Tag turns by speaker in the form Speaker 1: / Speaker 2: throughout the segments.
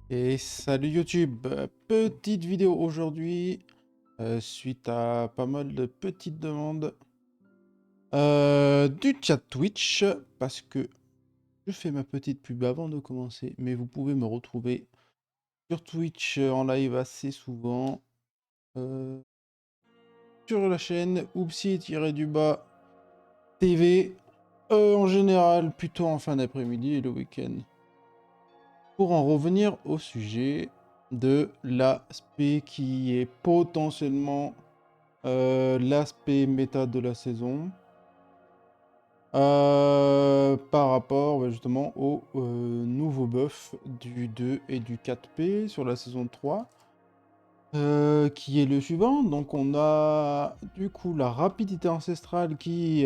Speaker 1: Et salut YouTube, petite vidéo aujourd'hui, suite à pas mal de petites demandes du chat Twitch, parce que je fais ma petite pub avant de commencer, mais vous pouvez me retrouver sur Twitch en live assez souvent, euh, sur la chaîne Oupsi-du-bas TV, en général plutôt en fin d'après-midi et le week-end. Pour en revenir au sujet de l'aspect qui est potentiellement l'aspect méta de la saison par rapport justement au nouveau buff du 2 et du 4P sur la saison 3 qui est le suivant. Donc on a du coup la rapidité ancestrale qui,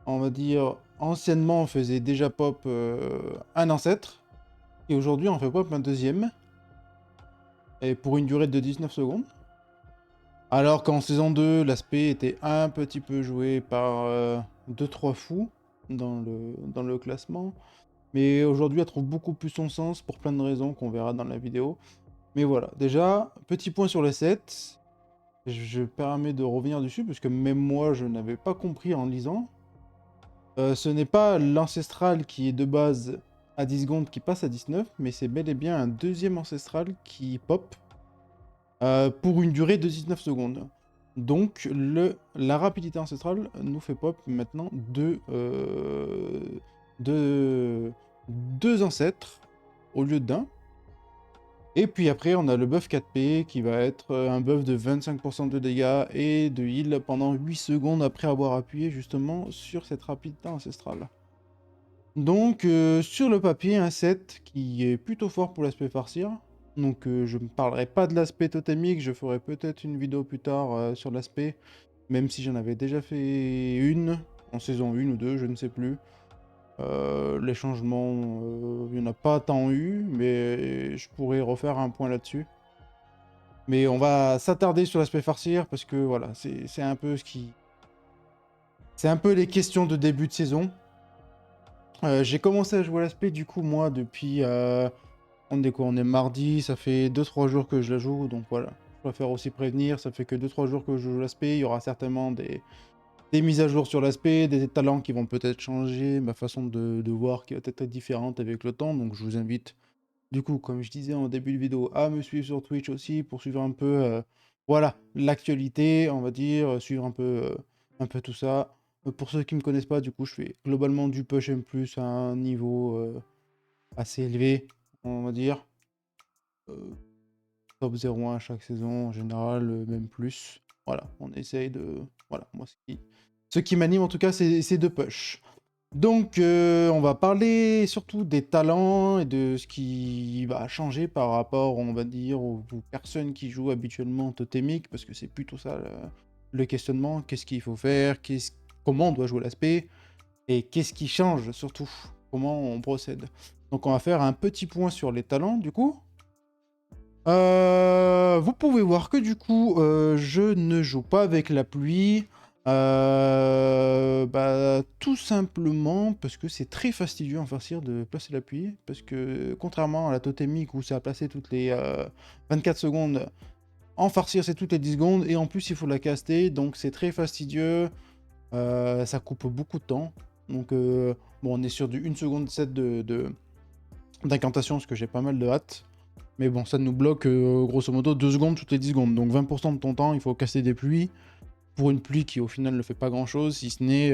Speaker 1: on va dire, anciennement faisait déjà pop un ancêtre et aujourd'hui on fait pop un deuxième et pour une durée de 19 secondes. Alors qu'en saison 2, l'aspect était un petit peu joué par 2-3 fous dans le classement. Mais aujourd'hui, elle trouve beaucoup plus son sens pour plein de raisons qu'on verra dans la vidéo. Mais voilà, déjà, petit point sur les sets. Je permets de revenir dessus parce que même moi, je n'avais pas compris en lisant. Ce n'est pas l'ancestral qui est de base à 10 secondes qui passe à 19, mais c'est bel et bien un deuxième ancestral qui pop pour une durée de 19 secondes. Donc la rapidité ancestrale nous fait pop maintenant deux ancêtres au lieu d'un. Et puis après on a le buff 4P qui va être un buff de 25% de dégâts et de heal pendant 8 secondes après avoir appuyé justement sur cette rapidité ancestrale. Donc sur le papier, un set qui est plutôt fort pour l'aspect farcir. Donc je ne parlerai pas de l'aspect totémique, je ferai peut-être une vidéo plus tard sur l'aspect, même si j'en avais déjà fait une, en saison 1 ou 2, je ne sais plus. Les changements, il n'y en a pas tant eu, mais je pourrais refaire un point là-dessus. Mais on va s'attarder sur l'aspect farcir, parce que voilà, c'est un peu ce qui... C'est un peu les questions de début de saison. J'ai commencé à jouer l'aspect du coup moi depuis... on est quoi? On est mardi, ça fait 2-3 jours que je la joue, donc voilà. Je préfère aussi prévenir, ça fait que 2-3 jours que je joue l'aspect, il y aura certainement des mises à jour sur l'aspect, des talents qui vont peut-être changer, ma façon de voir qui va peut-être être différente avec le temps, donc je vous invite, du coup, comme je disais en début de vidéo, à me suivre sur Twitch aussi pour suivre un peu, voilà, l'actualité, on va dire, suivre un peu tout ça. Pour ceux qui me connaissent pas, du coup, je fais globalement du push M+, à un niveau assez élevé, on va dire. Euh, Top 0-1 chaque saison, en général, même plus. Voilà, on essaye de... Voilà, moi, ce qui m'anime, en tout cas, c'est de push. Donc, on va parler surtout des talents et de ce qui va changer par rapport, on va dire, aux personnes qui jouent habituellement totémique, parce que c'est plutôt ça le questionnement. Qu'est-ce qu'il faut faire, comment on doit jouer l'aspect, et qu'est-ce qui change surtout, comment on procède. Donc, on va faire un petit point sur les talents, du coup. Vous pouvez voir que du coup, je ne joue pas avec la pluie. Bah, tout simplement parce que c'est très fastidieux en farcir de placer la pluie. Parce que contrairement à la totémique où c'est à placer toutes les 24 secondes, en farcir c'est toutes les 10 secondes. Et en plus, il faut la caster. Donc c'est très fastidieux. Ça coupe beaucoup de temps. Donc, bon, on est sur du 1 seconde 7 d'incantation, parce que j'ai pas mal de hâte. Mais bon, ça nous bloque grosso modo 2 secondes toutes les 10 secondes. Donc 20% de ton temps, il faut casser des pluies. Pour une pluie qui au final ne fait pas grand chose, si ce n'est...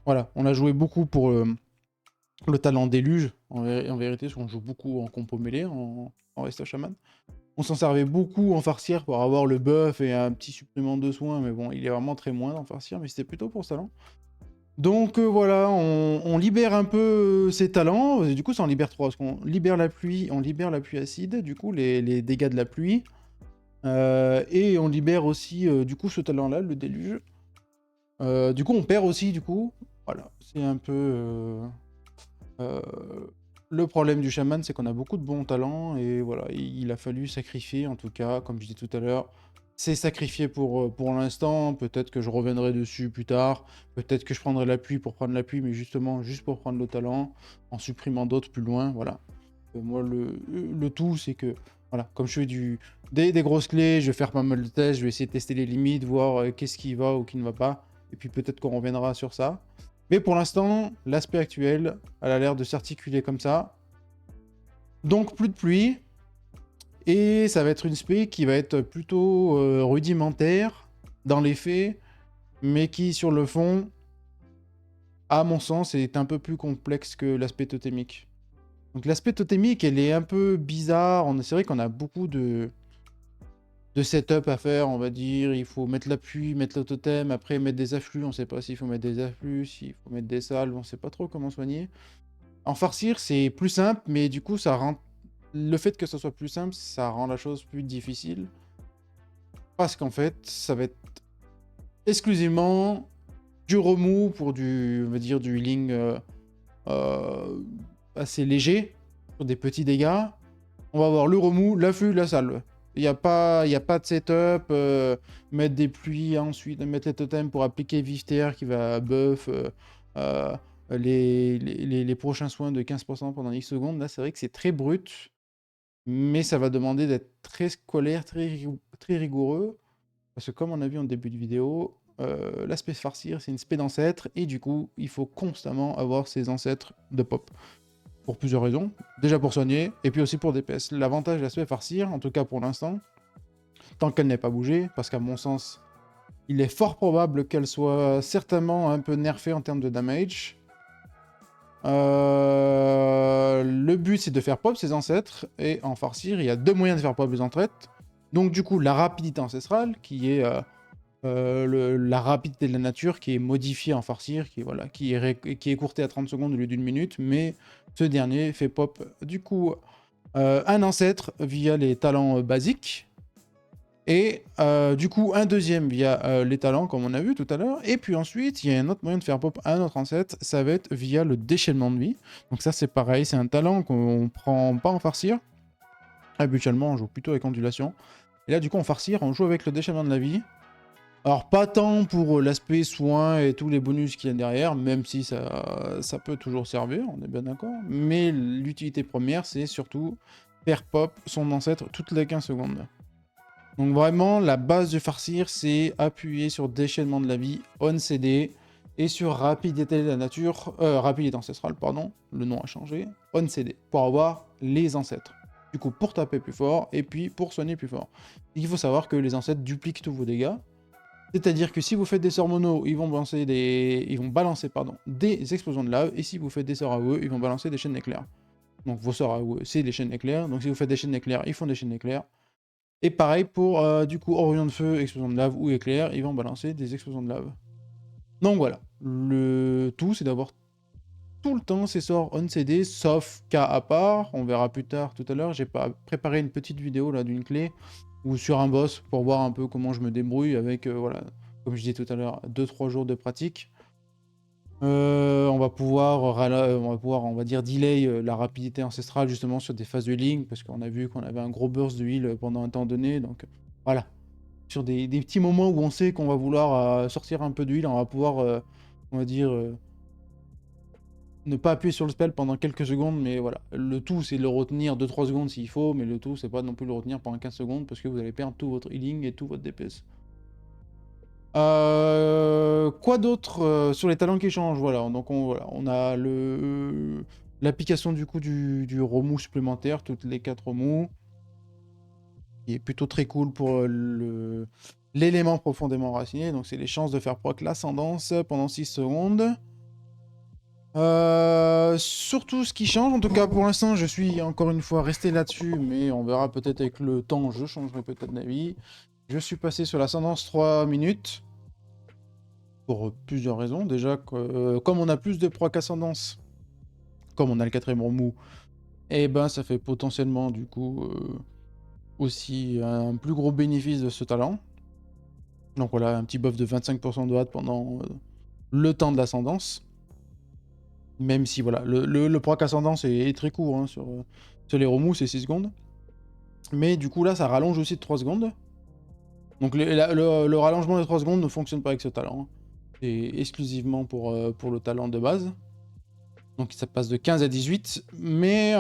Speaker 1: voilà, on a joué beaucoup pour le talent déluge, en vérité, parce qu'on joue beaucoup en compo mêlée, en Resta Shaman. On s'en servait beaucoup en farcière pour avoir le buff et un petit supplément de soins, mais bon, il est vraiment très moins en farcière, mais c'était plutôt pour ce talent. Donc voilà, on libère un peu ses talents, et du coup ça en libère 3, parce qu'on libère la pluie, on libère la pluie acide, du coup les dégâts de la pluie, et on libère aussi du coup ce talent-là, le déluge. Du coup on perd aussi, du coup, voilà, c'est un peu... euh, le problème du chaman, c'est qu'on a beaucoup de bons talents, et voilà, il a fallu sacrifier, en tout cas, comme je disais tout à l'heure, c'est sacrifié pour l'instant, peut-être que je reviendrai dessus plus tard, peut-être que je prendrai l'appui pour prendre l'appui, mais justement, juste pour prendre le talent, en supprimant d'autres plus loin, voilà. Moi, le tout, c'est que, voilà, comme je fais des grosses clés, je vais faire pas mal de tests, je vais essayer de tester les limites, voir qu'est-ce qui va ou qui ne va pas. Et puis peut-être qu'on reviendra sur ça. Mais pour l'instant, l'aspect actuel, elle a l'air de s'articuler comme ça. Donc plus de pluie. Et ça va être une spé qui va être plutôt rudimentaire dans les faits, mais qui, sur le fond, à mon sens, est un peu plus complexe que l'aspect totémique. Donc l'aspect totémique, elle est un peu bizarre. C'est vrai qu'on a beaucoup de setup à faire, on va dire. Il faut mettre l'appui, mettre le totem, après mettre des afflux. On ne sait pas s'il faut mettre des afflux, s'il faut mettre des salves, on ne sait pas trop comment soigner. En farcir, c'est plus simple, mais du coup, ça rend... Le fait que ce soit plus simple, ça rend la chose plus difficile. Parce qu'en fait, ça va être exclusivement du remous pour on va dire, du healing assez léger, pour des petits dégâts. On va avoir le remous, l'afflux, la salve. Il n'y a pas de setup, mettre des pluies, ensuite mettre les totems pour appliquer Vif TR qui va buff les prochains soins de 15% pendant X secondes. Là, c'est vrai que c'est très brut, mais ça va demander d'être très scolaire, très rigoureux. Parce que comme on a vu en début de vidéo, l'aspect farcir, c'est une spé d'ancêtre, et du coup, il faut constamment avoir ses ancêtres de pop. Pour plusieurs raisons. Déjà pour soigner, et puis aussi pour DPS. L'avantage de l'aspect farcir, en tout cas pour l'instant, tant qu'elle n'est pas bougée, parce qu'à mon sens, il est fort probable qu'elle soit certainement un peu nerfée en termes de damage. Le but, c'est de faire pop ses ancêtres, et en farcir, il y a deux moyens de faire pop les ancêtres. Donc du coup, la rapidité ancestrale, qui est la rapidité de la nature, qui est modifiée en farcir, qui est écourtée à 30 secondes au lieu d'une minute, mais ce dernier fait pop du coup un ancêtre via les talents basiques, et du coup un deuxième via les talents comme on a vu tout à l'heure, et puis ensuite il y a un autre moyen de faire pop un autre ancêtre, ça va être via le déchaînement de vie. Donc ça c'est pareil, c'est un talent qu'on prend pas en farcir, habituellement on joue plutôt avec ondulation, et là du coup en farcir on joue avec le déchaînement de la vie. Alors pas tant pour l'aspect soin et tous les bonus qu'il y a derrière, même si ça peut toujours servir, on est bien d'accord, mais l'utilité première c'est surtout faire pop son ancêtre toutes les 15 secondes. Donc vraiment, la base du farcir, c'est appuyer sur déchaînement de la vie, on CD, et sur rapidité de la nature, rapidité ancestrale, pardon, le nom a changé, on CD, pour avoir les ancêtres. Du coup, pour taper plus fort, et puis pour soigner plus fort. Il faut savoir que les ancêtres dupliquent tous vos dégâts, c'est-à-dire que si vous faites des sorts mono, ils vont balancer des explosions de lave, et si vous faites des sorts AOE, ils vont balancer des chaînes d'éclairs. Donc vos sorts AOE, c'est des chaînes d'éclairs, donc si vous faites des chaînes d'éclairs, ils font des chaînes d'éclairs. Et pareil pour, du coup, Orion de Feu, explosion de lave ou éclair, ils vont balancer des explosions de lave. Donc voilà, le tout, c'est d'avoir tout le temps ces sorts on CD, sauf cas à part, on verra plus tard tout à l'heure, j'ai préparé une petite vidéo là d'une clé, ou sur un boss, pour voir un peu comment je me débrouille avec, voilà, comme je disais tout à l'heure, 2-3 jours de pratique. On va pouvoir, on va dire, delay la rapidité ancestrale justement sur des phases de healing, parce qu'on a vu qu'on avait un gros burst de heal pendant un temps donné, donc voilà. Sur des petits moments où on sait qu'on va vouloir sortir un peu de heal, on va pouvoir, on va dire, ne pas appuyer sur le spell pendant quelques secondes, mais voilà. Le tout, c'est de le retenir 2-3 secondes s'il faut, mais le tout, c'est pas non plus le retenir pendant 15 secondes, parce que vous allez perdre tout votre healing et tout votre DPS. Quoi d'autre sur les talents qui changent? Voilà, donc on a l'application du coup du remous supplémentaire, toutes les 4 remous, qui est plutôt très cool pour l'élément profondément raciné, donc c'est les chances de faire proc l'ascendance pendant 6 secondes. Surtout ce qui change, en tout cas pour l'instant je suis encore une fois resté là-dessus, mais on verra peut-être avec le temps, je changerai peut-être d'avis. Je suis passé sur l'ascendance 3 minutes. Pour plusieurs raisons. Déjà, comme on a plus de proc ascendance, comme on a le 4ème remous, et ben ça fait potentiellement du coup aussi un plus gros bénéfice de ce talent. Donc voilà, un petit buff de 25% de hâte pendant le temps de l'ascendance. Même si voilà, le proc ascendance est très court hein, sur les remous, c'est 6 secondes. Mais du coup là, ça rallonge aussi de 3 secondes. Donc le rallongement de 3 secondes ne fonctionne pas avec ce talent. C'est exclusivement pour le talent de base. Donc ça passe de 15 à 18. Mais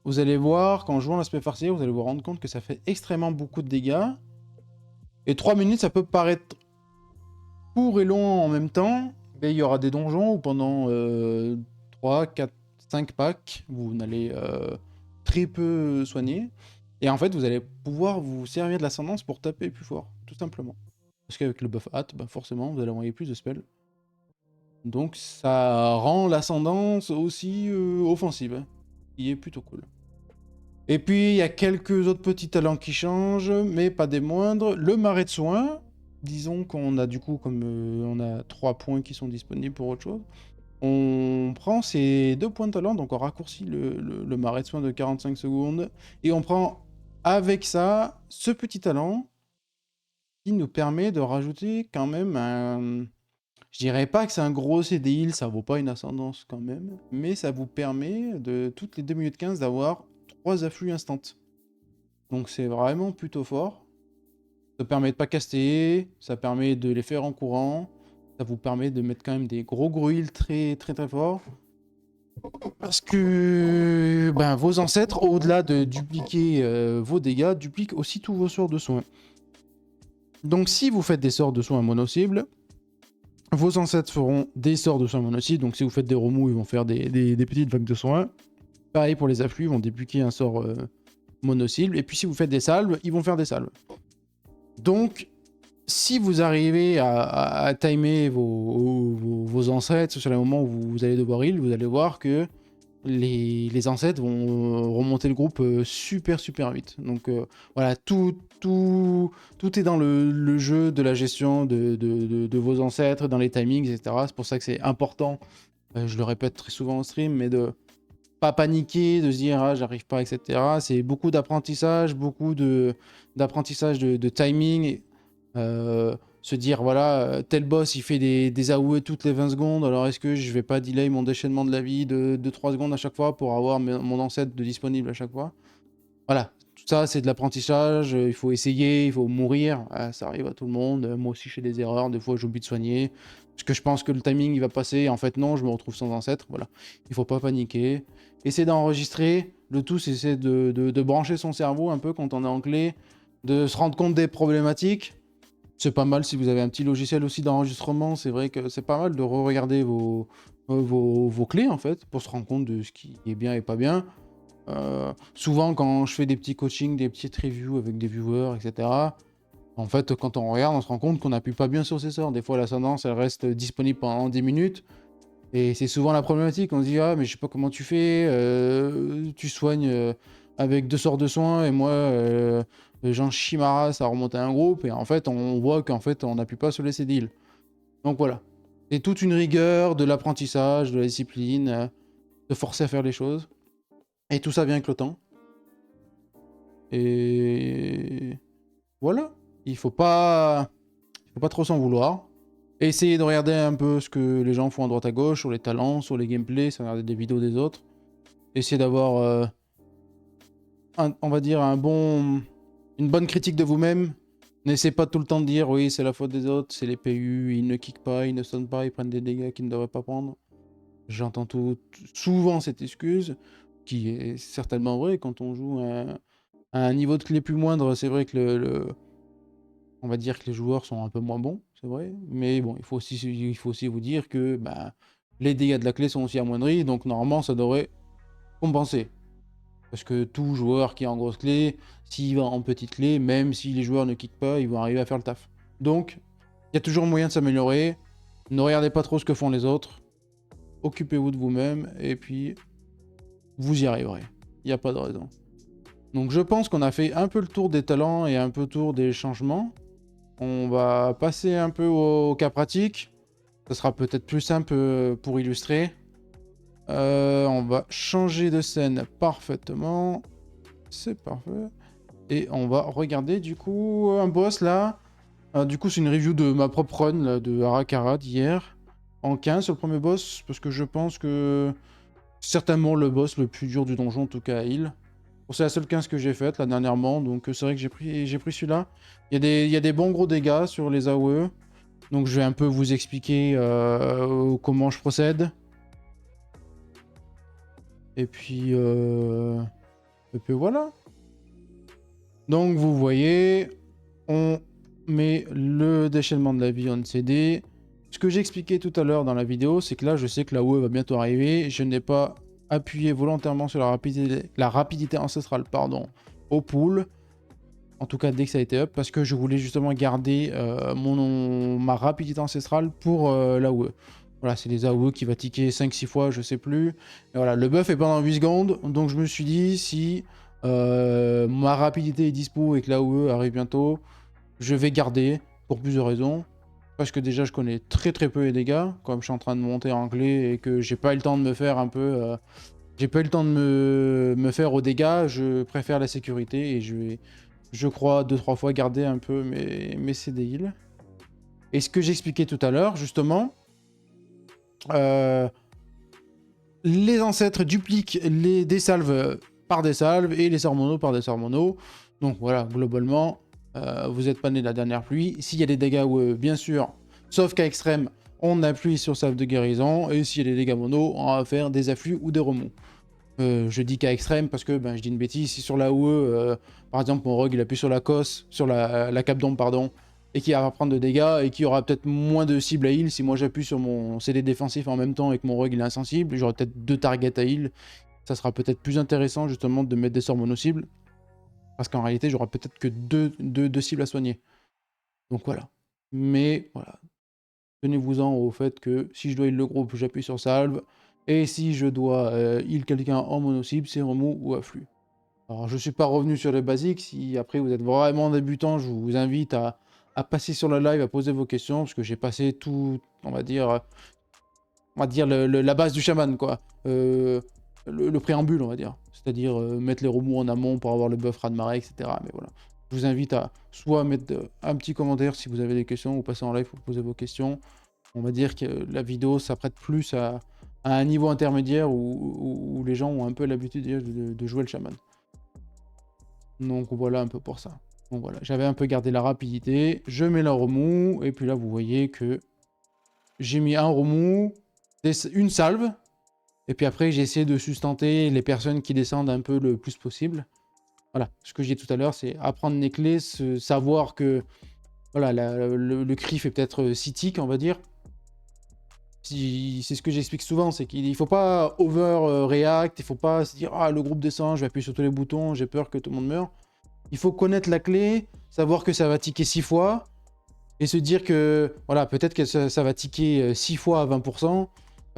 Speaker 1: vous allez voir, qu'en jouant l'aspect farcier, vous allez vous rendre compte que ça fait extrêmement beaucoup de dégâts. Et 3 minutes, ça peut paraître court et long en même temps. Mais il y aura des donjons où pendant 3, 4, 5 packs, vous n'allez très peu soigner. Et en fait, vous allez pouvoir vous servir de l'ascendance pour taper plus fort, tout simplement. Parce qu'avec le buff hâte, bah forcément, vous allez envoyer plus de spells. Donc ça rend l'ascendance aussi offensive, qui est plutôt cool. Et puis, il y a quelques autres petits talents qui changent, mais pas des moindres. Le marais de soins, disons qu'on a du coup, comme on a 3 points qui sont disponibles pour autre chose, on prend ces 2 points de talent, donc on raccourcit le marais de soins de 45 secondes, et on prend avec ça ce petit talent qui nous permet de rajouter quand même un... Je dirais pas que c'est un gros CD heal, ça vaut pas une ascendance quand même, mais ça vous permet de toutes les 2 minutes 15 d'avoir 3 afflux instants. Donc c'est vraiment plutôt fort. Ça permet de pas caster, ça permet de les faire en courant, ça vous permet de mettre quand même des gros heals très forts. Parce que ben, vos ancêtres, au-delà de dupliquer vos dégâts, dupliquent aussi tous vos sorts de soins. Donc si vous faites des sorts de soins mono-cibles, vos ancêtres feront des sorts de soins mono-cibles. Donc si vous faites des remous, ils vont faire des petites vagues de soins. Pareil pour les afflux, ils vont dupliquer un sort mono-cible. Et puis si vous faites des salves, ils vont faire des salves. Donc, si vous arrivez à timer vos ancêtres sur les moments où vous allez devoir heal, vous allez voir que les ancêtres vont remonter le groupe super vite. Donc voilà, tout est dans le jeu de la gestion de vos ancêtres, dans les timings, etc. C'est pour ça que c'est important, je le répète très souvent en stream, mais de pas paniquer, de se dire ah j'arrive pas, etc. C'est beaucoup d'apprentissage, d'apprentissage de timing. Se dire voilà, tel boss il fait des AOE toutes les 20 secondes, alors est-ce que je vais pas delay mon déchaînement de la vie de 3 secondes à chaque fois pour avoir mon ancêtre de disponible à chaque fois. Voilà, tout ça c'est de l'apprentissage, il faut essayer, il faut mourir, ça arrive à tout le monde, moi aussi je fais des erreurs, des fois j'oublie de soigner, parce que je pense que le timing il va passer, en fait non, je me retrouve sans ancêtre, voilà. Il faut pas paniquer, essayer d'enregistrer, le tout c'est essayer de brancher son cerveau un peu quand on est en clé, de se rendre compte des problématiques. C'est pas mal si vous avez un petit logiciel aussi d'enregistrement, c'est vrai que c'est pas mal de re-regarder vos clés en fait, pour se rendre compte de ce qui est bien et pas bien. Souvent quand je fais des petits coachings, des petites reviews avec des viewers, etc. En fait, quand on regarde, on se rend compte qu'on appuie pas bien sur ses sorts. Des fois l'ascendance, elle reste disponible pendant 10 minutes. Et c'est souvent la problématique, on se dit ah mais je sais pas comment tu fais, tu soignes avec 2 sorts de soins et moi Jean Chimara ça remonte à un groupe et en fait on voit qu'en fait on n'appuie pas sur les cédiles. Donc voilà. C'est toute une rigueur, de l'apprentissage, de la discipline, de forcer à faire les choses. Et tout ça vient avec le temps. Et voilà. Il faut pas trop s'en vouloir. Essayez de regarder un peu ce que les gens font à droite à gauche, sur les talents, sur les gameplays, sans regarder des vidéos des autres. Essayez d'avoir, on va dire, une bonne critique de vous-même. N'essayez pas tout le temps de dire oui, c'est la faute des autres, c'est les PU, ils ne kickent pas, ils ne sonnent pas, ils prennent des dégâts qu'ils ne devraient pas prendre. J'entends souvent cette excuse, qui est certainement vraie quand on joue à un niveau de clé plus moindre. C'est vrai que on va dire que les joueurs sont un peu moins bons, c'est vrai. Mais bon, il faut aussi vous dire que bah, les dégâts de la clé sont aussi amoindris, donc normalement ça devrait compenser. Parce que tout joueur qui est en grosse clé, s'il va en petite clé, même si les joueurs ne kickent pas, ils vont arriver à faire le taf. Donc, il y a toujours moyen de s'améliorer. Ne regardez pas trop ce que font les autres. Occupez-vous de vous-même, et puis vous y arriverez. Il n'y a pas de raison. Donc je pense qu'on a fait un peu le tour des talents et un peu le tour des changements. On va passer un peu au cas pratique. Ça sera peut-être plus simple pour illustrer. On va changer de scène parfaitement. C'est parfait. Et on va regarder du coup un boss là. Du coup c'est une review de ma propre run là, de Harakara d'hier. En 15 sur le premier boss. Parce que je pense que certainement le boss le plus dur du donjon, en tout cas à heal. C'est la seule 15 que j'ai faite là dernièrement. Donc c'est vrai que j'ai pris celui-là. Il y a des bons gros dégâts sur les AOE. Donc je vais un peu vous expliquer comment je procède. Et puis Et puis voilà. Donc vous voyez, on met le déchaînement de la vie en CD. Ce que j'ai expliqué tout à l'heure dans la vidéo, c'est que là, je sais que la UE va bientôt arriver. Je n'ai pas appuyé volontairement sur la rapidité ancestrale, pardon, au pool. En tout cas, dès que ça a été up, parce que je voulais justement garder ma rapidité ancestrale pour la UE. Voilà, c'est les AOE qui va ticker 5-6 fois, je sais plus. Et voilà, le buff est pendant 8 secondes, donc je me suis dit, si ma rapidité est dispo et que la UE arrive bientôt, je vais garder, pour plusieurs raisons. Parce que déjà, je connais très peu les dégâts, comme je suis en train de monter en clé et que j'ai pas eu le temps de me faire un peu... j'ai pas eu le temps de me faire aux dégâts, je préfère la sécurité et je vais, je crois, 2-3 fois garder un peu mes CD heals. Et ce que j'expliquais tout à l'heure, justement, les ancêtres dupliquent des salves par des salves et les sorts mono par des sorts mono. Donc voilà, globalement, vous n'êtes pas né de la dernière pluie. S'il y a des dégâts, bien sûr, sauf cas extrême, on appuie sur salve de guérison. Et s'il y a des dégâts mono, on va faire des afflux ou des remous. Je dis cas extrême parce que je dis une bêtise. Si sur la UE, par exemple, mon rogue il appuie sur la COS, sur la cape d'ombre, pardon, et qui va prendre de dégâts et qui aura peut-être moins de cibles à heal. Si moi j'appuie sur mon CD défensif en même temps et que mon rogue il est insensible, j'aurai peut-être 2 targets à heal. Ça sera peut-être plus intéressant justement de mettre des sorts mono-cibles. Parce qu'en réalité, j'aurai peut-être que deux cibles à soigner. Donc voilà. Mais voilà. Tenez-vous-en au fait que si je dois heal le groupe, j'appuie sur salve. Et si je dois heal quelqu'un en mono-cible, c'est remous ou afflux. Alors je suis pas revenu sur les basiques. Si après vous êtes vraiment débutant, je vous invite à passer sur le live, à poser vos questions. Parce que j'ai passé tout, on va dire la base du chaman, quoi. Le préambule, on va dire. C'est-à-dire mettre les remous en amont pour avoir le buff raz-de-marée, etc. Mais voilà. Je vous invite à soit mettre un petit commentaire si vous avez des questions ou passer en live pour poser vos questions. On va dire que la vidéo s'apprête plus à un niveau intermédiaire où les gens ont un peu l'habitude de jouer le chaman. Donc voilà un peu pour ça. Donc voilà, j'avais un peu gardé la rapidité. Je mets la remous. Et puis là, vous voyez que j'ai mis un remous, une salve. Et puis après, j'ai essayé de sustenter les personnes qui descendent un peu le plus possible. Voilà, ce que j'ai dit tout à l'heure, c'est apprendre les clés, savoir que voilà, le CRIF est peut-être citique, on va dire. C'est ce que j'explique souvent, c'est qu'il ne faut pas over-react, il ne faut pas se dire « Ah, le groupe descend, je vais appuyer sur tous les boutons, j'ai peur que tout le monde meure. » Il faut connaître la clé, savoir que ça va ticker 6 fois, et se dire que, voilà, peut-être que ça va ticker 6 fois à 20%.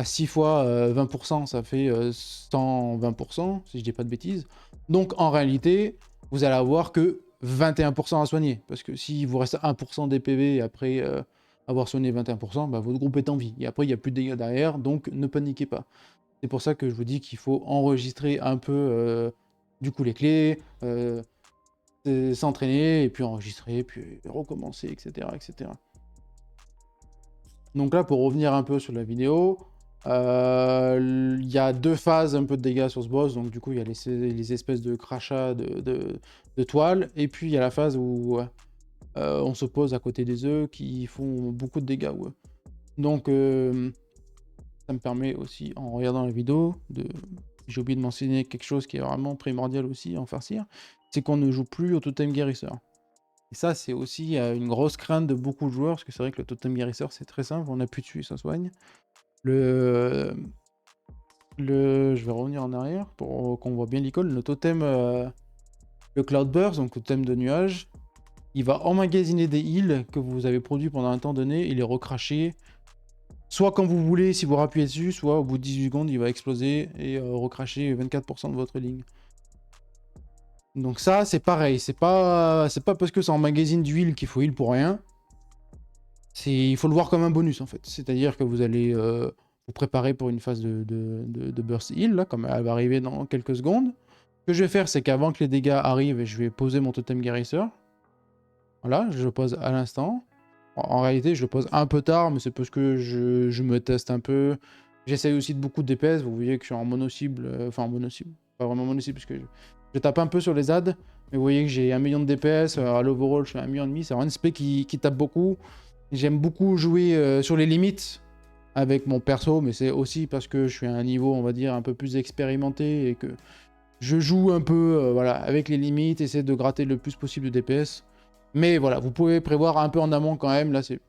Speaker 1: 6 fois 20%, ça fait 120%, si je dis pas de bêtises. Donc, en réalité, vous allez avoir que 21% à soigner. Parce que s'il vous reste 1% des PV après avoir soigné 21%, votre groupe est en vie. Et après, il n'y a plus de dégâts derrière, donc ne paniquez pas. C'est pour ça que je vous dis qu'il faut enregistrer un peu, du coup, les clés, s'entraîner, et puis enregistrer, puis recommencer, etc., etc. Donc là, pour revenir un peu sur la vidéo, il y a 2 phases un peu de dégâts sur ce boss. Donc du coup, il y a les espèces de crachats de toile. Et puis, il y a la phase où on se pose à côté des œufs qui font beaucoup de dégâts. Ouais. Donc, ça me permet aussi, en regardant la vidéo, j'ai oublié de mentionner quelque chose qui est vraiment primordial aussi en farcir, c'est qu'on ne joue plus au totem guérisseur. Et ça, c'est aussi une grosse crainte de beaucoup de joueurs, parce que c'est vrai que le totem guérisseur, c'est très simple, on appuie dessus et ça soigne. Je vais revenir en arrière pour qu'on voit bien l'icône. Le totem, le Cloudburst, donc le totem de nuage, il va emmagasiner des heals que vous avez produits pendant un temps donné et les recracher. Soit quand vous voulez, si vous appuyez dessus, soit au bout de 18 secondes, il va exploser et recracher 24% de votre ligne. Donc ça, c'est pareil. C'est pas parce que ça emmagasine du heal qu'il faut heal pour rien. Il faut le voir comme un bonus, en fait. C'est-à-dire que vous allez vous préparer pour une phase de burst heal, là, comme elle va arriver dans quelques secondes. Ce que je vais faire, c'est qu'avant que les dégâts arrivent, je vais poser mon totem guérisseur. Voilà, je le pose à l'instant. En réalité, je le pose un peu tard, mais c'est parce que je me teste un peu. J'essaye aussi de beaucoup de DPS. Vous voyez que je suis en mono-cible. Enfin, en mono-cible. Pas vraiment mono-cible, parce que je tape un peu sur les adds. Mais vous voyez que j'ai 1 million de DPS. À l'overall, je fais 1,5 million. C'est un SP qui tape beaucoup. J'aime beaucoup jouer sur les limites avec mon perso, mais c'est aussi parce que je suis à un niveau, on va dire, un peu plus expérimenté et que Je joue un peu voilà, avec les limites, essayer de gratter le plus possible de DPS. Mais voilà, vous pouvez prévoir un peu en amont quand même. Là, c'est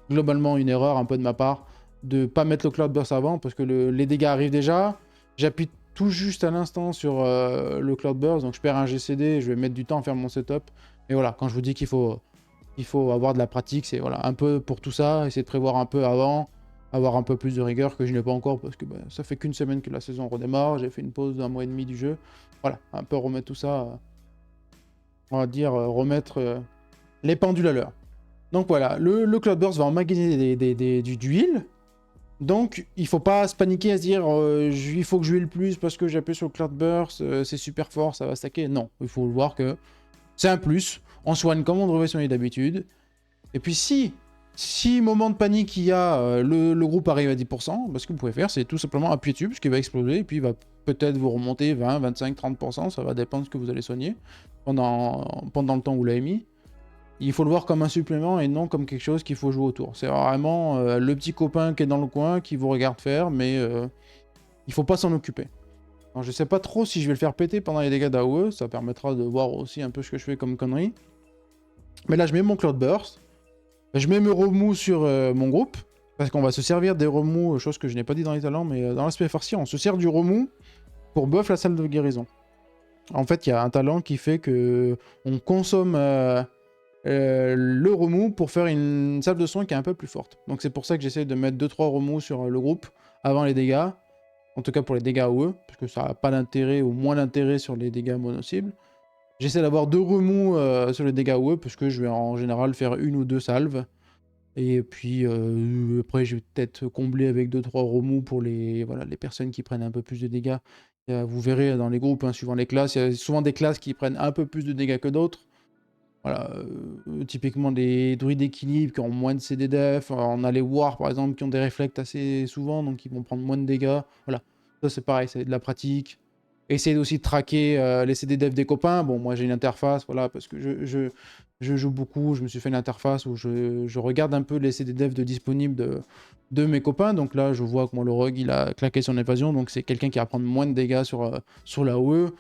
Speaker 1: globalement une erreur un peu de ma part de pas mettre le Cloud Burst avant parce que les dégâts arrivent déjà. J'appuie tout juste à l'instant sur le Cloud Burst, donc je perds un GCD, je vais mettre du temps à faire mon setup. Et voilà, quand je vous dis qu'il faut avoir de la pratique, c'est voilà, un peu pour tout ça, essayer de prévoir un peu avant, avoir un peu plus de rigueur que je n'ai pas encore parce que bah, ça fait qu'une semaine que la saison redémarre, j'ai fait une pause d'un mois et demi du jeu. Voilà, un peu remettre tout ça, on va dire remettre les pendules à l'heure. Donc voilà, le Cloud Burst va emmagasiner du heal. Donc il faut pas se paniquer à se dire il faut que je heal plus parce que j'appuie sur le Cloud Burst, c'est super fort, ça va stacker. Non, il faut voir que c'est un plus. On soigne comme on devrait soigner d'habitude. Et puis si moment de panique il y a, le groupe arrive à 10%, ce que vous pouvez faire, c'est tout simplement appuyer dessus, parce qu'il va exploser, et puis il va peut-être vous remonter 20, 25, 30%, ça va dépendre de ce que vous allez soigner pendant le temps où vous l'avez mis. Il faut le voir comme un supplément et non comme quelque chose qu'il faut jouer autour. C'est vraiment le petit copain qui est dans le coin, qui vous regarde faire, mais il faut pas s'en occuper. Alors, je sais pas trop si je vais le faire péter pendant les dégâts d'AOE, ça permettra de voir aussi un peu ce que je fais comme connerie. Mais là, je mets mon Cloud Burst. Je mets mes remous sur mon groupe, parce qu'on va se servir des remous, chose que je n'ai pas dit dans les talents, mais dans l'aspect farci, on se sert du remous pour buff la salle de guérison. En fait, il y a un talent qui fait que on consomme le remous pour faire une salle de soins qui est un peu plus forte. Donc c'est pour ça que j'essaie de mettre 2-3 remous sur le groupe avant les dégâts, en tout cas pour les dégâts AOE, parce que ça n'a pas d'intérêt ou moins d'intérêt sur les dégâts mono-cibles. J'essaie d'avoir 2 remous sur les dégâts AOE, parce que je vais en général faire 1 ou 2 salves. Et puis après, je vais peut-être combler avec 2-3 remous pour les personnes qui prennent un peu plus de dégâts. Vous verrez dans les groupes, hein, suivant les classes, il y a souvent des classes qui prennent un peu plus de dégâts que d'autres. Voilà, typiquement des druides d'équilibre qui ont moins de CD def. On a les wars par exemple qui ont des réflexes assez souvent, donc ils vont prendre moins de dégâts. Voilà, ça c'est pareil, c'est de la pratique. Essayez aussi de traquer les CD def des copains. Bon, moi j'ai une interface, voilà, parce que je joue beaucoup, je me suis fait une interface où je regarde un peu les CD def disponibles de mes copains. Donc là, je vois que moi, le rogue, il a claqué son évasion, donc c'est quelqu'un qui va prendre moins de dégâts sur la OE.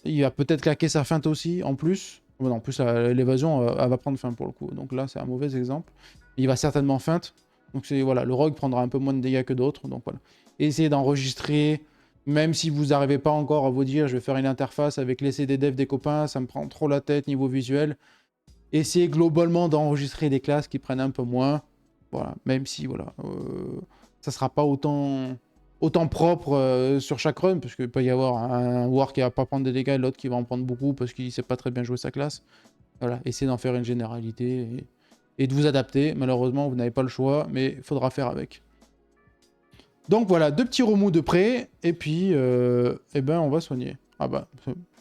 Speaker 1: Il va peut-être claquer sa feinte aussi, en plus. Bon, en plus, l'évasion, elle va prendre fin pour le coup. Donc là, c'est un mauvais exemple. Il va certainement feinte. Donc c'est voilà, le rogue prendra un peu moins de dégâts que d'autres. Donc voilà. Essayez d'enregistrer, même si vous n'arrivez pas encore à vous dire, je vais faire une interface avec les CD dev des copains, ça me prend trop la tête niveau visuel. Essayez globalement d'enregistrer des classes qui prennent un peu moins. Voilà, même si voilà, ça sera pas autant propre sur chaque run, parce qu'il peut y avoir un war qui va pas prendre des dégâts et l'autre qui va en prendre beaucoup parce qu'il sait pas très bien jouer sa classe. Voilà, essayez d'en faire une généralité et de vous adapter. Malheureusement, vous n'avez pas le choix, mais il faudra faire avec. Donc voilà, 2 petits remous de près, et puis eh ben, on va soigner. Ah bah,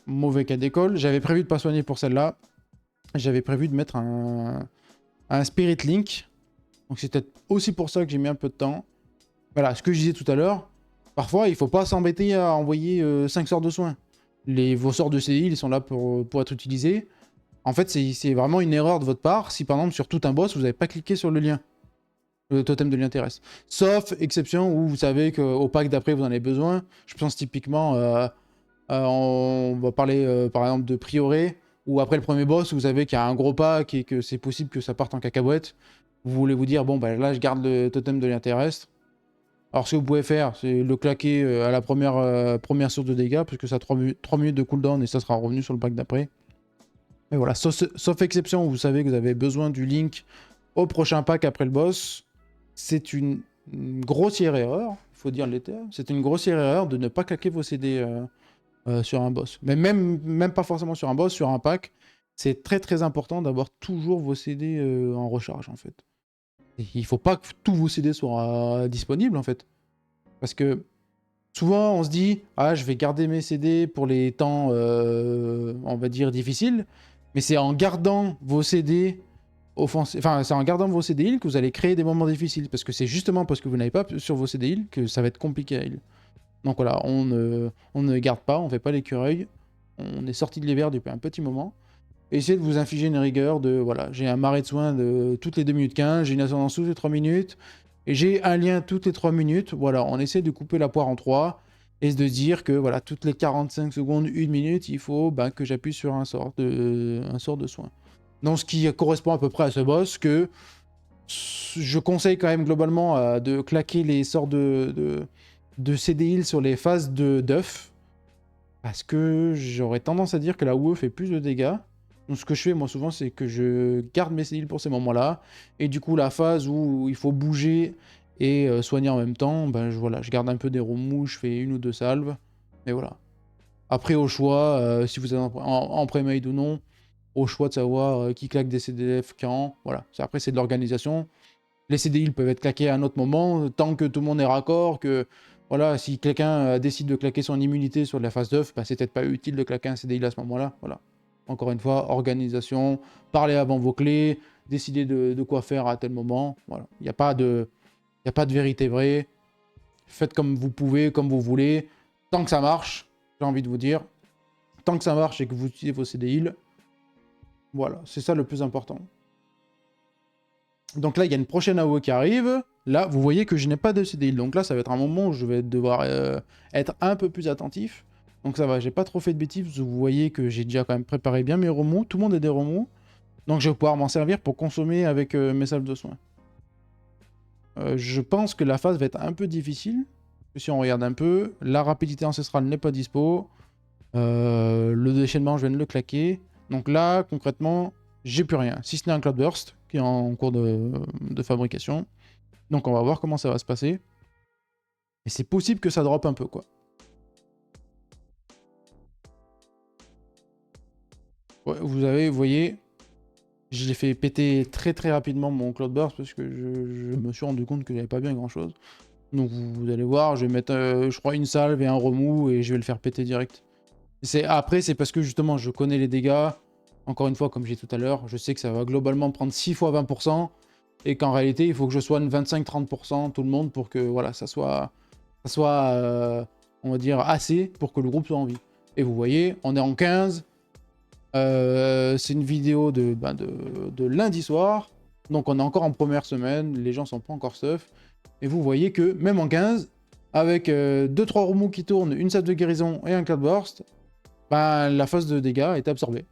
Speaker 1: mauvais cas d'école. J'avais prévu de pas soigner pour celle-là. J'avais prévu de mettre un Spirit Link. Donc c'est peut-être aussi pour ça que j'ai mis un peu de temps. Voilà, ce que je disais tout à l'heure, parfois il faut pas s'embêter à envoyer 5 sorts de soins. Vos sorts de CI, ils sont là pour être utilisés. En fait, c'est vraiment une erreur de votre part si par exemple sur tout un boss, vous n'avez pas cliqué sur le lien. Le totem de lien terrestre. Sauf exception où vous savez qu'au pack d'après vous en avez besoin. Je pense typiquement, on va parler par exemple de Prioré, où après le premier boss, vous savez qu'il y a un gros pack et que c'est possible que ça parte en cacahuète. Vous voulez vous dire, bon, bah là je garde le totem de lien terrestre. Alors ce que vous pouvez faire, c'est le claquer à la première source de dégâts, puisque ça a 3 minutes de cooldown et ça sera revenu sur le pack d'après. Et voilà, sauf exception où vous savez que vous avez besoin du link au prochain pack après le boss. C'est une grossière erreur, il faut dire les termes, c'est une grossière erreur de ne pas claquer vos CD sur un boss. Mais même pas forcément sur un boss, sur un pack, c'est très très important d'avoir toujours vos CD en recharge en fait. Et il faut pas que tous vos CD soient disponibles en fait. Parce que souvent on se dit, ah je vais garder mes CD pour les temps, on va dire, difficiles, mais c'est en gardant vos CD c'est en gardant vos CD heal que vous allez créer des moments difficiles. Parce que c'est justement parce que vous n'avez pas sur vos CD heal que ça va être compliqué à heal. Donc voilà, on ne garde pas, on fait pas l'écureuil. On est sorti de l'hiver depuis un petit moment. Essayez de vous infliger une rigueur de, voilà, j'ai un marais de soins de toutes les 2 minutes 15, j'ai une ascendance toutes les 3 minutes, et j'ai un lien toutes les 3 minutes. Voilà, on essaie de couper la poire en 3. et de dire que voilà, toutes les 45 secondes, 1 minute, il faut que j'appuie sur un sort de soin. Donc ce qui correspond à peu près à ce boss que je conseille quand même globalement de claquer les sorts de CD heal sur les phases de d'œuf. Parce que j'aurais tendance à dire que la WoE fait plus de dégâts. Donc ce que je fais moi souvent c'est que je garde mes CD heals pour ces moments-là. Et du coup la phase où il faut bouger et soigner en même temps, voilà, je garde un peu des remous, je fais 1 ou 2 salves. Mais voilà. Après au choix, si vous êtes en pré-made ou non, au choix de savoir qui claque des CDF quand. Voilà. Après c'est de l'organisation. Les CDI ils peuvent être claqués à un autre moment, tant que tout le monde est raccord, que voilà, si quelqu'un décide de claquer son immunité sur la phase d'œuf, c'est peut-être pas utile de claquer un CDI à ce moment-là. Voilà. Encore une fois, organisation, parlez avant vos clés, décidez de quoi faire à tel moment. Voilà. Il n'y a pas de vérité vraie. Faites comme vous pouvez, comme vous voulez. Tant que ça marche, j'ai envie de vous dire. Tant que ça marche et que vous utilisez vos CDI, voilà, c'est ça le plus important. Donc là, il y a une prochaine AOE qui arrive. Là, vous voyez que je n'ai pas de CDI. Donc là, ça va être un moment où je vais devoir être un peu plus attentif. Donc ça va, j'ai pas trop fait de bêtises. Vous voyez que j'ai déjà quand même préparé bien mes remous. Tout le monde a des remous. Donc je vais pouvoir m'en servir pour consommer avec mes salves de soins. Je pense que la phase va être un peu difficile. Si on regarde un peu, la rapidité ancestrale n'est pas dispo. Le déchaînement, je viens de le claquer. Donc là, concrètement, j'ai plus rien. Si ce n'est un Cloudburst qui est en cours de fabrication. Donc on va voir comment ça va se passer. Et c'est possible que ça drop un peu, quoi. Ouais, vous voyez, j'ai fait péter très très rapidement mon Cloudburst parce que je me suis rendu compte que j'avais pas bien grand chose. Donc vous allez voir, je vais mettre, je crois, une salve et un remous et je vais le faire péter direct. Après, c'est parce que justement, je connais les dégâts. Encore une fois, comme j'ai dit tout à l'heure, je sais que ça va globalement prendre 6 fois 20%. Et qu'en réalité, il faut que je soigne 25-30% tout le monde pour que voilà, ça soit on va dire, assez pour que le groupe soit en vie. Et vous voyez, on est en 15. C'est une vidéo de lundi soir. Donc on est encore en première semaine. Les gens sont pas encore stuff. Et vous voyez que même en 15, avec 2-3 remous qui tournent, une salve de guérison et un Cloudburst, la phase de dégâts est absorbée.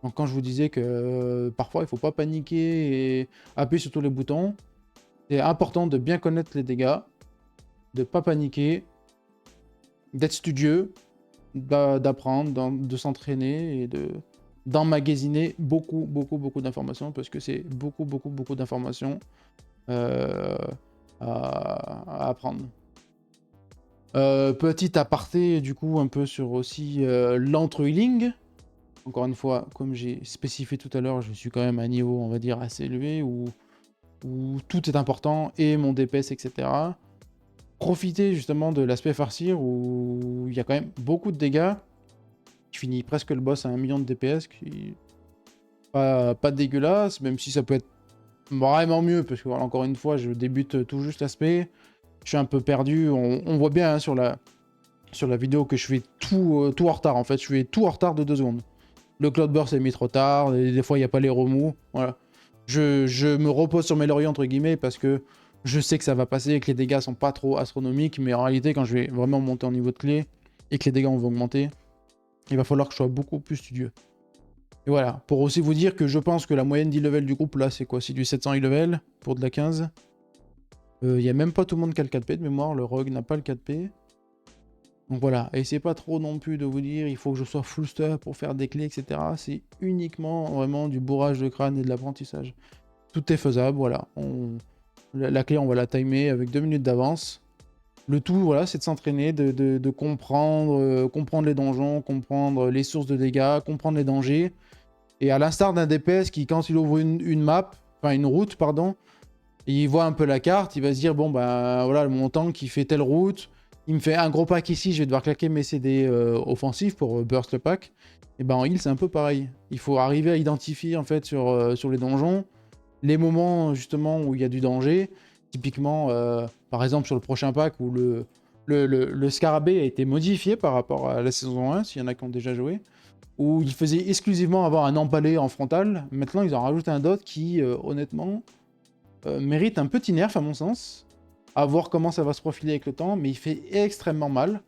Speaker 1: Donc quand je vous disais que parfois il faut pas paniquer et appuyer sur tous les boutons, c'est important de bien connaître les dégâts, de pas paniquer, d'être studieux, d'apprendre, de s'entraîner et d'emmagasiner beaucoup d'informations parce que c'est beaucoup d'informations à apprendre. Petit aparté du coup un peu sur aussi l'entre-healing. Encore une fois, comme j'ai spécifié tout à l'heure, je suis quand même à un niveau, on va dire, assez élevé, où tout est important, et mon DPS, etc. Profitez justement de l'aspect farcir, où il y a quand même beaucoup de dégâts. Je finis presque le boss à 1 million de DPS, qui pas dégueulasse, même si ça peut être vraiment mieux, parce que voilà, encore une fois, je débute tout juste l'aspect. Je suis un peu perdu, on voit bien hein, sur la vidéo que je fais tout en retard, en fait. Je fais tout en retard de 2 secondes. Le Cloudburst est mis trop tard, et des fois il n'y a pas les remous. Voilà. Je me repose sur mes lauriers entre guillemets parce que je sais que ça va passer et que les dégâts sont pas trop astronomiques, mais en réalité quand je vais vraiment monter en niveau de clé et que les dégâts vont augmenter, il va falloir que je sois beaucoup plus studieux. Et voilà, pour aussi vous dire que je pense que la moyenne d'e-level du groupe là c'est quoi? C'est du 700 e-level pour de la 15. Il n'y a même pas tout le monde qui a le 4P de mémoire, le rogue n'a pas le 4P. Donc voilà, essayez pas trop non plus de vous dire il faut que je sois full stuff pour faire des clés, etc. C'est uniquement vraiment du bourrage de crâne et de l'apprentissage. Tout est faisable, voilà. La clé, on va la timer avec 2 minutes d'avance. Le tout, voilà, c'est de s'entraîner, de comprendre, comprendre les donjons, comprendre les sources de dégâts, comprendre les dangers. Et à l'instar d'un DPS qui, quand il ouvre une route, pardon, il voit un peu la carte, il va se dire, bon, voilà, mon tank qui fait telle route, il me fait un gros pack ici, je vais devoir claquer mes CD offensifs pour burst le pack. Et en heal, c'est un peu pareil. Il faut arriver à identifier, en fait, sur les donjons, les moments, justement, où il y a du danger. Typiquement, par exemple, sur le prochain pack, où le scarabée a été modifié par rapport à la saison 1, s'il y en a qui ont déjà joué, où il faisait exclusivement avoir un empalé en frontal. Maintenant, ils ont rajouté un dot qui, honnêtement, mérite un petit nerf, à mon sens. à voir comment ça va se profiler avec le temps, mais il fait extrêmement mal.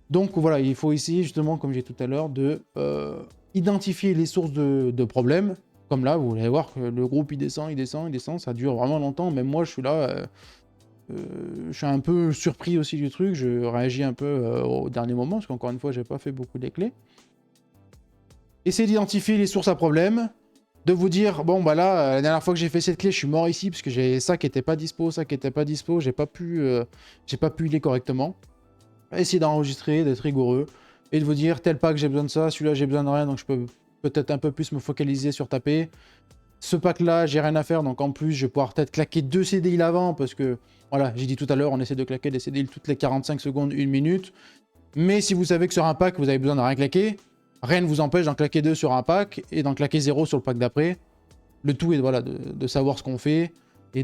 Speaker 1: Donc voilà, il faut essayer justement, comme j'ai dit tout à l'heure, de identifier les sources de problèmes. Comme là, vous allez voir que le groupe il descend, il descend, il descend, ça dure vraiment longtemps. Même moi, je suis là, je suis un peu surpris aussi du truc. Je réagis un peu au dernier moment, parce qu'encore une fois, j'ai pas fait beaucoup les clés. Essayez d'identifier les sources à problème, de vous dire, bon bah là, la dernière fois que j'ai fait cette clé, je suis mort ici, parce que j'ai ça qui était pas dispo, ça qui était pas dispo, j'ai pas pu healer correctement. Essayez d'enregistrer, d'être rigoureux, et de vous dire, tel pack j'ai besoin de ça, celui-là j'ai besoin de rien, donc je peux peut-être un peu plus me focaliser sur taper. Ce pack-là, j'ai rien à faire, donc en plus, je vais pouvoir peut-être claquer 2 CDI avant, parce que, voilà, j'ai dit tout à l'heure, on essaie de claquer des CDI toutes les 45 secondes, 1 minute. Mais si vous savez que sur un pack, vous avez besoin de rien claquer, rien ne vous empêche d'en claquer 2 sur un pack, et d'en claquer 0 sur le pack d'après. Le tout est voilà, de savoir ce qu'on fait, et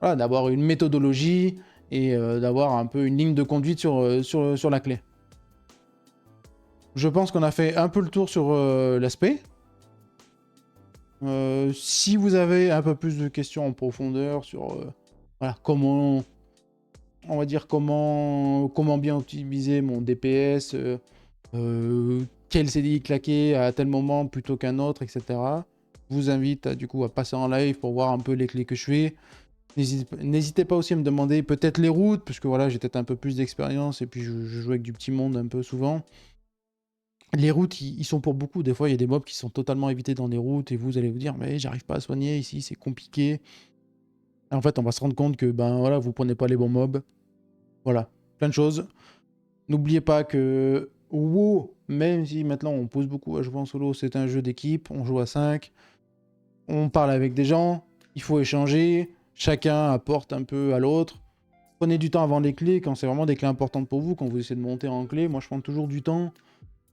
Speaker 1: voilà, d'avoir une méthodologie, et d'avoir un peu une ligne de conduite sur la clé. Je pense qu'on a fait un peu le tour sur l'aspect. Si vous avez un peu plus de questions en profondeur sur voilà, comment, on va dire comment bien optimiser mon DPS, quel CDI claquer à tel moment plutôt qu'un autre, etc. Je vous invite du coup à passer en live pour voir un peu les clés que je fais. N'hésitez pas aussi à me demander peut-être les routes, parce que voilà, j'ai peut-être un peu plus d'expérience et puis je joue avec du petit monde un peu souvent. Les routes, ils sont pour beaucoup. Des fois, il y a des mobs qui sont totalement évités dans les routes et vous allez vous dire, mais j'arrive pas à soigner ici, c'est compliqué. Et en fait, on va se rendre compte que ben voilà, vous prenez pas les bons mobs. Voilà, plein de choses. N'oubliez pas que WoW, même si maintenant on pousse beaucoup à jouer en solo, c'est un jeu d'équipe, on joue à 5, on parle avec des gens, il faut échanger, chacun apporte un peu à l'autre. Prenez du temps avant les clés, quand c'est vraiment des clés importantes pour vous, quand vous essayez de monter en clé. Moi, je prends toujours du temps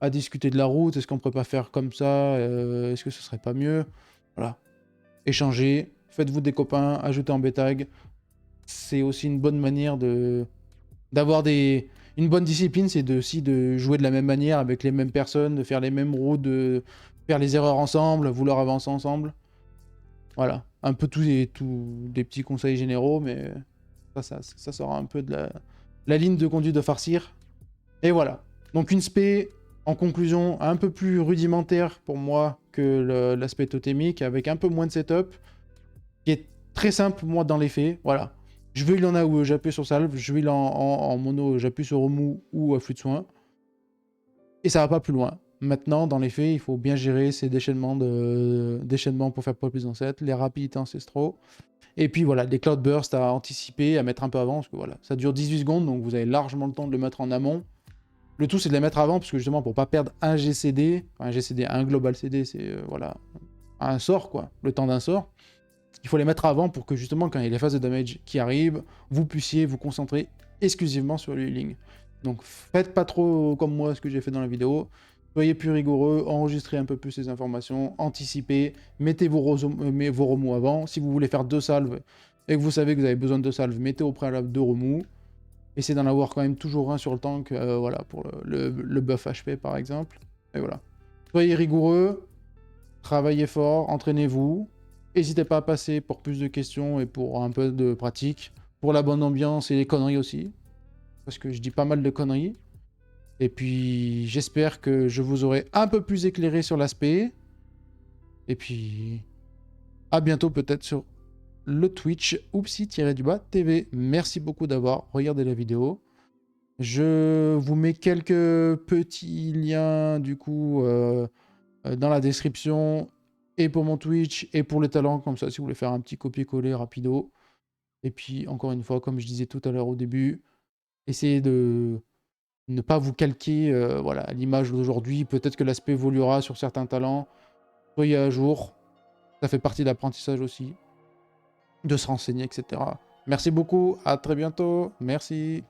Speaker 1: à discuter de la route. Est-ce qu'on pourrait pas faire comme ça? Est-ce que ce serait pas mieux? Voilà. Échangez, faites-vous des copains, ajoutez en bétag. C'est aussi une bonne manière d'avoir une bonne discipline, c'est aussi de jouer de la même manière avec les mêmes personnes, de faire les mêmes routes, de faire les erreurs ensemble, vouloir avancer ensemble. Voilà. Un peu tous des petits conseils généraux, mais ça sera un peu de la ligne de conduite de Farseer. Et voilà. Donc une spé, en conclusion, un peu plus rudimentaire pour moi que l'aspect totémique, avec un peu moins de setup, qui est très simple pour moi dans les faits. Voilà. Je veux il en a où j'appuie sur salve, je veux il en mono, j'appuie sur remous ou flux de soins. Et ça va pas plus loin. Maintenant, dans les faits, il faut bien gérer ces déchaînements pour faire plus d'ancêtres, les rapides ancestraux. Et puis voilà, les cloud bursts à anticiper, à mettre un peu avant, parce que voilà, ça dure 18 secondes, donc vous avez largement le temps de le mettre en amont. Le tout, c'est de les mettre avant, parce que justement, pour pas perdre un GCD, enfin, un GCD, un global CD, c'est voilà, un sort, quoi, le temps d'un sort. Il faut les mettre avant pour que justement, quand il y a les phases de damage qui arrivent, vous puissiez vous concentrer exclusivement sur le healing. Donc faites pas trop comme moi ce que j'ai fait dans la vidéo. Soyez plus rigoureux, enregistrez un peu plus ces informations, anticipez, mettez vos remous avant. Si vous voulez faire 2 salves et que vous savez que vous avez besoin de 2 salves, mettez au préalable 2 remous. Essayez d'en avoir quand même toujours un sur le tank, voilà, pour le buff HP par exemple. Et voilà. Soyez rigoureux, travaillez fort, entraînez-vous. N'hésitez pas à passer pour plus de questions et pour un peu de pratique. Pour la bonne ambiance et les conneries aussi. Parce que je dis pas mal de conneries. Et puis j'espère que je vous aurai un peu plus éclairé sur l'aspect. Et puis à bientôt peut-être sur le Twitch oupsi-TV. Merci beaucoup d'avoir regardé la vidéo. Je vous mets quelques petits liens du coup dans la description et pour mon Twitch et pour les talents, comme ça si vous voulez faire un petit copier-coller rapido. Et puis encore une fois, comme je disais tout à l'heure au début, essayez de ne pas vous calquer voilà, à l'image d'aujourd'hui. Peut-être que l'aspect évoluera sur certains talents. Soyez à jour. Ça fait partie de l'apprentissage aussi. De se renseigner, etc. Merci beaucoup. À très bientôt. Merci.